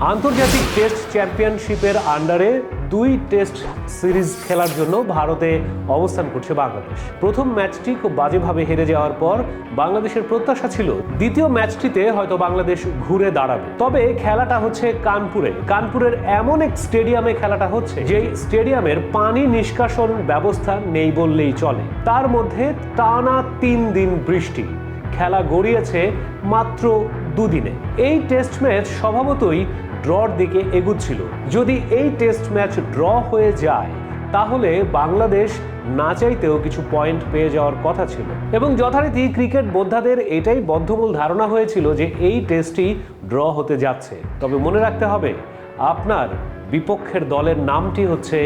আন্তর্জাতিক টেস্ট চ্যাম্পিয়নশিপের আন্ডারে 2 টেস্ট সিরিজ খেলার জন্য ভারতে অবস্থান করছে বাংলাদেশ। প্রথম ম্যাচটি খুব বাজেভাবে হেরে যাওয়ার পর বাংলাদেশের প্রত্যাশা ছিল দ্বিতীয় ম্যাচটিতে হয়তো বাংলাদেশ ঘুরে দাঁড়াবে। তবে খেলাটা হচ্ছে কানপুরের এমন এক স্টেডিয়ামে খেলাটা হচ্ছে যেই স্টেডিয়ামের পানি নিষ্কাশন ব্যবস্থা নেই বললেই চলে। তার মধ্যে টানা 3 দিন বৃষ্টি, খেলা গড়িয়েছে মাত্র 2 দিনে। এই টেস্ট ম্যাচ স্বভাবতই ড্রর দিকে এগুচ্ছিল। যদি এই টেস্ট ম্যাচ ড্র হয়ে যায় তাহলে বাংলাদেশ না চাইতেও কিছু পয়েন্ট পেয়ে যাওয়ার কথা ছিল এবং যথারীতি ক্রিকেট বোদ্ধাদের এটাই বদ্ধমূল ধারণা হয়েছিল যে এই টেস্টই ড্র হতে যাচ্ছে। তবে মনে রাখতে হবে, আপনার বিপক্ষের দলের নামটি হচ্ছে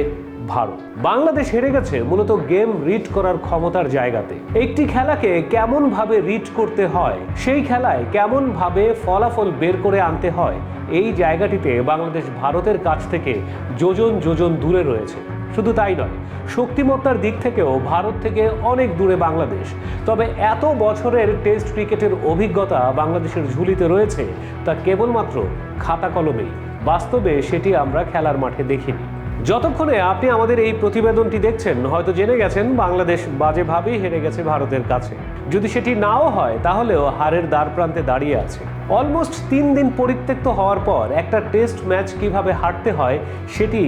ভারত। বাংলাদেশ হেরে গেছে মূলত গেম রিড করার ক্ষমতার জায়গাতে। একটি খেলাকে কেমন ভাবে রিড করতে হয়, সেই খেলায় কেমন ভাবে ফলাফল বের করে আনতে হয়, এই জায়গাটিতে বাংলাদেশ ভারতের কাছ থেকে যোজন যোজন দূরে রয়েছে। শুধু তাই নয়, শক্তিমত্তার দিক থেকেও ভারত থেকে অনেক দূরে বাংলাদেশ। তবে এত বছরের টেস্ট ক্রিকেটের অভিজ্ঞতা বাংলাদেশের ঝুলিতে রয়েছে তা কেবলমাত্র খাতা কলমেই, বাস্তবে সেটি আমরা খেলার মাঠে দেখিনি। যতক্ষণে আপনি আমাদের এই প্রতিবেদনটি দেখছেন হয়তো জেনে গেছেন বাংলাদেশ বাজেভাবেই হেরে গেছে ভারতের কাছে। যদি সেটি নাও হয় তাহলেও হারের দ্বার প্রান্তে দাঁড়িয়ে আছে। অলমোস্ট 3 দিন পরিত্যক্ত হওয়ার পর একটা টেস্ট ম্যাচ কিভাবে হারতে হয় সেটি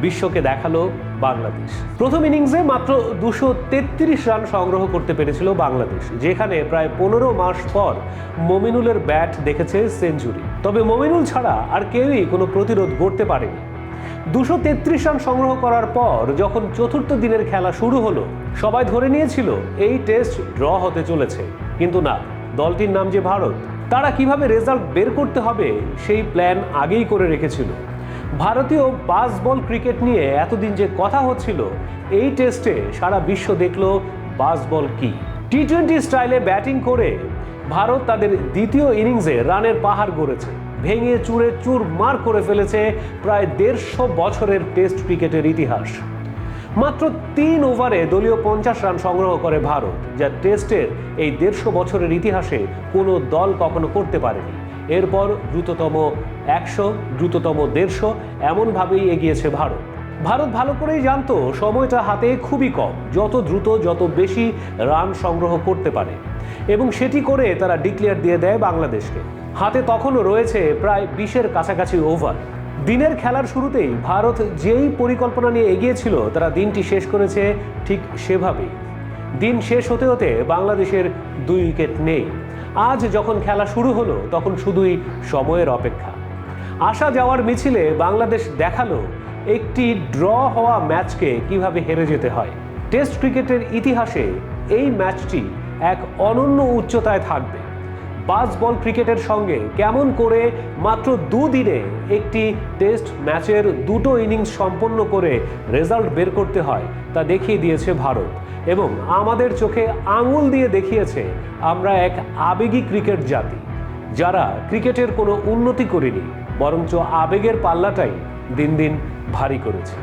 বিশ্বকে দেখালো বাংলাদেশ। প্রথম ইনিংসে মাত্র 233 রান সংগ্রহ করতে পেরেছিল বাংলাদেশ, যেখানে প্রায় 15 মাস পর মমিনুলের ব্যাট দেখেছে সেঞ্চুরি। তবে মমিনুল ছাড়া আর কেউই কোনো প্রতিরোধ গড়তে পারেনি। 233 রান সংগ্রহ করার পর যখন চতুর্থ দিনের খেলা শুরু হলো, সবাই ধরে নিয়েছিল এই টেস্ট ড্র হতে চলেছে। কিন্তু না, দলটির নাম যে ভারত, তারা কিভাবে রেজাল্ট বের করতে হবে সেই প্ল্যান আগেই করে রেখেছিল। ভারতীয় বাস বল ক্রিকেট নিয়ে এতদিন যে কথা হচ্ছিল, এই টেস্টে সারা বিশ্ব দেখল বাস বল কি। টি-20 স্টাইলে ব্যাটিং করে ভারত তাদের দ্বিতীয় ইনিংসে রানের পাহাড় গড়েছে, ভেঙে চুরে চুরমার করে ফেলেছে প্রায় 150 বছরের টেস্ট ক্রিকেটের ইতিহাস। মাত্র 3 ওভারে দলীয় 50 রান সংগ্রহ করে ভারত, যা টেস্টের এই 150 বছরের ইতিহাসে কোনো দল কখনো করতে পারেনি। এরপর দ্রুততম 100, দ্রুততম 150, এমনভাবেই এগিয়েছে ভারত। ভারত ভালো করেই জানতো সময়টা হাতে খুবই কম, যত দ্রুত যত বেশি রান সংগ্রহ করতে পারে, এবং সেটি করে তারা ডিক্লেয়ার দিয়ে দেয় বাংলাদেশকে। হাতে তখনও রয়েছে প্রায় 20-এর কাছাকাছি ওভার। দিনের খেলার শুরুতেই ভারত যেই পরিকল্পনা নিয়ে এগিয়েছিল, তারা দিনটি শেষ করেছে ঠিক সেভাবেই। দিন শেষ হতে হতে বাংলাদেশের 2 উইকেট নেই। আজ যখন খেলা শুরু হলো তখন শুধুই সময়ের অপেক্ষা। আসা যাওয়ার মিছিলে বাংলাদেশ দেখালো একটি ড্র হওয়া ম্যাচকে কিভাবে হেরে যেতে হয়। টেস্ট ক্রিকেটের ইতিহাসে এই ম্যাচটি এক অনন্য উচ্চতায় থাকবে। বাস বল ক্রিকেটের সঙ্গে কেমন করে মাত্র 2 দিনে একটি টেস্ট ম্যাচের 2টো ইনিংস সম্পন্ন করে রেজাল্ট বের করতে হয় তা দেখিয়ে দিয়েছে ভারত, এবং আমাদের চোখে আঙুল দিয়ে দেখিয়েছে আমরা এক আবেগী ক্রিকেট জাতি, যারা ক্রিকেটের কোনো উন্নতি করেনি, বরঞ্চ আবেগের পাল্লাটাই দিন দিন ভারী করেছে।